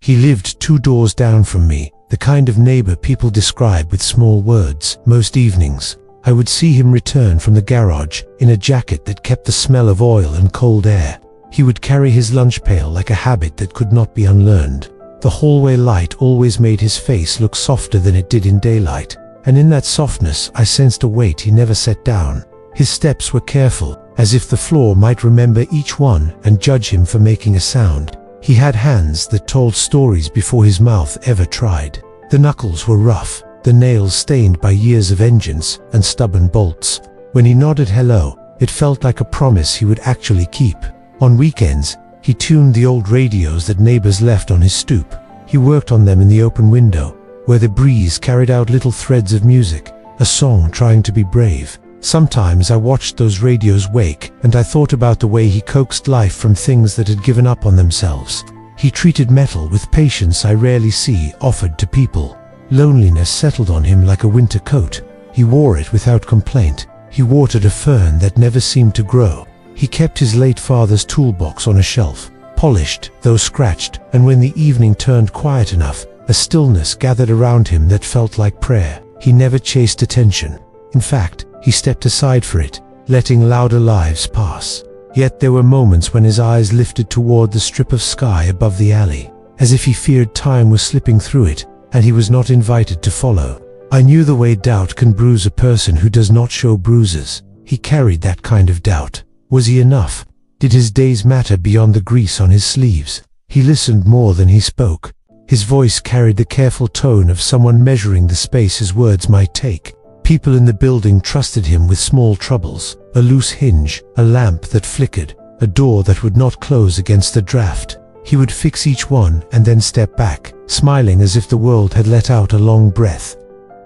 He lived 2 doors down from me, the kind of neighbor people describe with small words. Most evenings, I would see him return from the garage in a jacket that kept the smell of oil and cold air. He would carry his lunch pail like a habit that could not be unlearned. The hallway light always made his face look softer than it did in daylight, and in that softness I sensed a weight he never set down. His steps were careful, as if the floor might remember each one and judge him for making a sound. He had hands that told stories before his mouth ever tried. The knuckles were rough, the nails stained by years of vengeance and stubborn bolts. When he nodded hello, it felt like a promise he would actually keep. On weekends, he tuned the old radios that neighbors left on his stoop. He worked on them in the open window, where the breeze carried out little threads of music, a song trying to be brave. Sometimes I watched those radios wake, and I thought about the way he coaxed life from things that had given up on themselves. He treated metal with patience I rarely see offered to people. Loneliness settled on him like a winter coat. He wore it without complaint. He watered a fern that never seemed to grow. He kept his late father's toolbox on a shelf, polished, though scratched, and when the evening turned quiet enough, a stillness gathered around him that felt like prayer. He never chased attention. In fact, he stepped aside for it, letting louder lives pass. Yet there were moments when his eyes lifted toward the strip of sky above the alley, as if he feared time was slipping through it, and he was not invited to follow. I knew the way doubt can bruise a person who does not show bruises. He carried that kind of doubt. Was he enough? Did his days matter beyond the grease on his sleeves? He listened more than he spoke. His voice carried the careful tone of someone measuring the space his words might take. People in the building trusted him with small troubles, a loose hinge, a lamp that flickered, a door that would not close against the draft. He would fix each one and then step back, smiling as if the world had let out a long breath.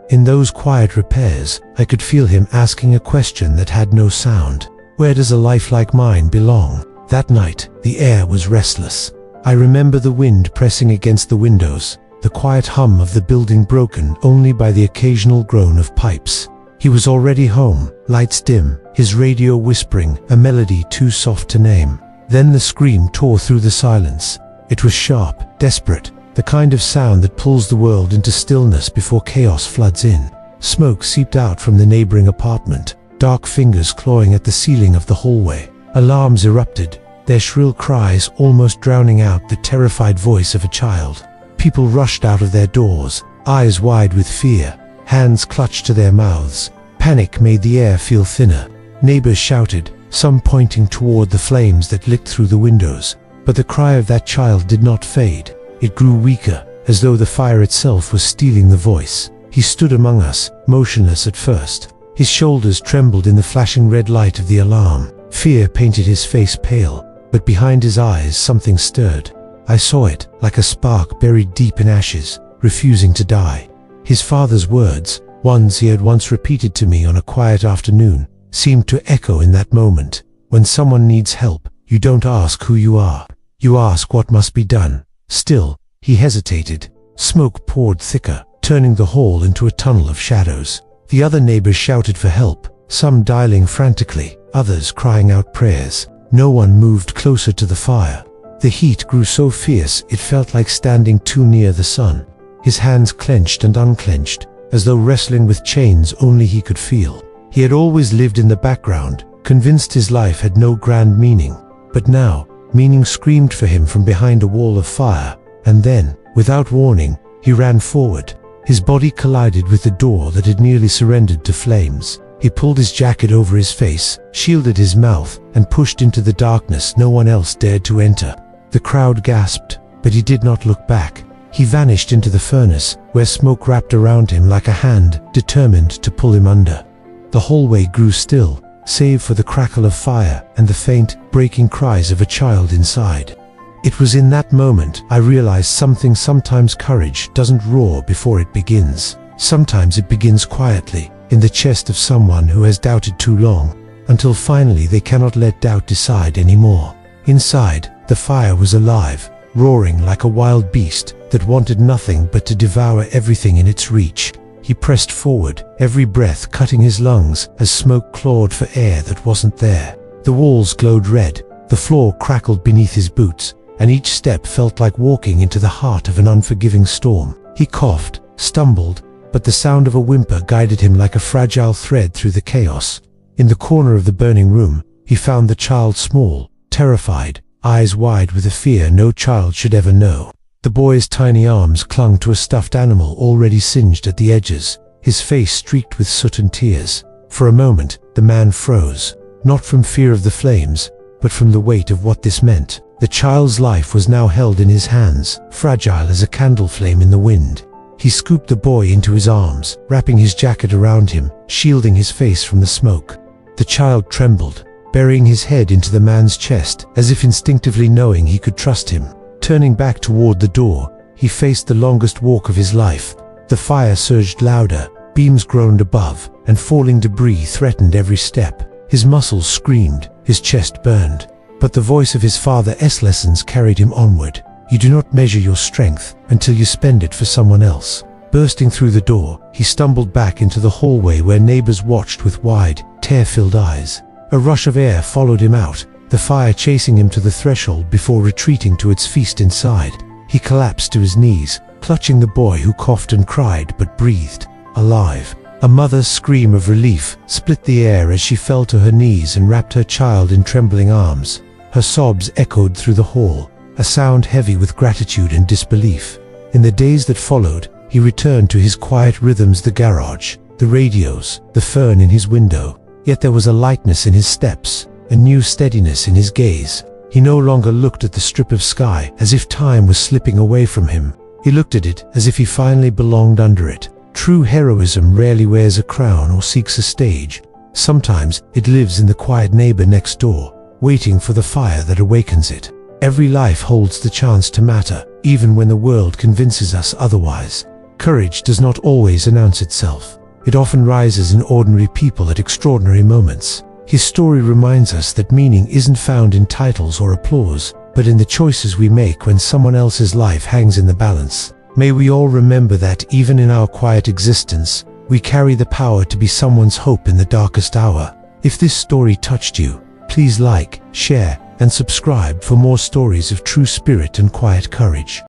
In those quiet repairs, I could feel him asking a question that had no sound. Where does a life like mine belong? That night, the air was restless. I remember the wind pressing against the windows, the quiet hum of the building broken only by the occasional groan of pipes. He was already home, lights dim, his radio whispering, a melody too soft to name. Then the scream tore through the silence. It was sharp, desperate, the kind of sound that pulls the world into stillness before chaos floods in. Smoke seeped out from the neighboring apartment, dark fingers clawing at the ceiling of the hallway. Alarms erupted, their shrill cries almost drowning out the terrified voice of a child. People rushed out of their doors, eyes wide with fear, hands clutched to their mouths. Panic made the air feel thinner. Neighbors shouted, some pointing toward the flames that licked through the windows. But the cry of that child did not fade. It grew weaker, as though the fire itself was stealing the voice. He stood among us, motionless at first. His shoulders trembled in the flashing red light of the alarm. Fear painted his face pale, but behind his eyes something stirred. I saw it, like a spark buried deep in ashes, refusing to die. His father's words, ones he had once repeated to me on a quiet afternoon, seemed to echo in that moment. When someone needs help, you don't ask who you are. You ask what must be done. Still, he hesitated. Smoke poured thicker, turning the hall into a tunnel of shadows. The other neighbors shouted for help, some dialing frantically, others crying out prayers. No one moved closer to the fire. The heat grew so fierce it felt like standing too near the sun. His hands clenched and unclenched, as though wrestling with chains only he could feel. He had always lived in the background, convinced his life had no grand meaning. But now, meaning screamed for him from behind a wall of fire, and then, without warning, he ran forward. His body collided with the door that had nearly surrendered to flames. He pulled his jacket over his face, shielded his mouth, and pushed into the darkness no one else dared to enter. The crowd gasped, but he did not look back. He vanished into the furnace, where smoke wrapped around him like a hand determined to pull him under. The hallway grew still, save for the crackle of fire and the faint, breaking cries of a child inside. It was in that moment I realized something. Sometimes courage doesn't roar before it begins. Sometimes it begins quietly, in the chest of someone who has doubted too long, until finally they cannot let doubt decide anymore. Inside, the fire was alive, roaring like a wild beast that wanted nothing but to devour everything in its reach. He pressed forward, every breath cutting his lungs as smoke clawed for air that wasn't there. The walls glowed red, the floor crackled beneath his boots, and each step felt like walking into the heart of an unforgiving storm. He coughed, stumbled, but the sound of a whimper guided him like a fragile thread through the chaos. In the corner of the burning room, he found the child small, terrified, eyes wide with a fear no child should ever know. The boy's tiny arms clung to a stuffed animal already singed at the edges, his face streaked with soot and tears. For a moment, the man froze, not from fear of the flames, but from the weight of what this meant. The child's life was now held in his hands, fragile as a candle flame in the wind. He scooped the boy into his arms, wrapping his jacket around him, shielding his face from the smoke. The child trembled, burying his head into the man's chest, as if instinctively knowing he could trust him. Turning back toward the door, he faced the longest walk of his life. The fire surged louder, beams groaned above, and falling debris threatened every step. His muscles screamed, his chest burned. But the voice of his father's lessons carried him onward. You do not measure your strength until you spend it for someone else. Bursting through the door, he stumbled back into the hallway where neighbors watched with wide, tear-filled eyes. A rush of air followed him out, the fire chasing him to the threshold before retreating to its feast inside. He collapsed to his knees, clutching the boy who coughed and cried but breathed, alive. A mother's scream of relief split the air as she fell to her knees and wrapped her child in trembling arms. Her sobs echoed through the hall, a sound heavy with gratitude and disbelief. In the days that followed, he returned to his quiet rhythms, the garage, the radios, the fern in his window. Yet there was a lightness in his steps, a new steadiness in his gaze. He no longer looked at the strip of sky as if time was slipping away from him. He looked at it as if he finally belonged under it. True heroism rarely wears a crown or seeks a stage. Sometimes it lives in the quiet neighbor next door, waiting for the fire that awakens it. Every life holds the chance to matter, even when the world convinces us otherwise. Courage does not always announce itself. It often rises in ordinary people at extraordinary moments. His story reminds us that meaning isn't found in titles or applause, but in the choices we make when someone else's life hangs in the balance. May we all remember that even in our quiet existence, we carry the power to be someone's hope in the darkest hour. If this story touched you, please like, share, and subscribe for more stories of true spirit and quiet courage.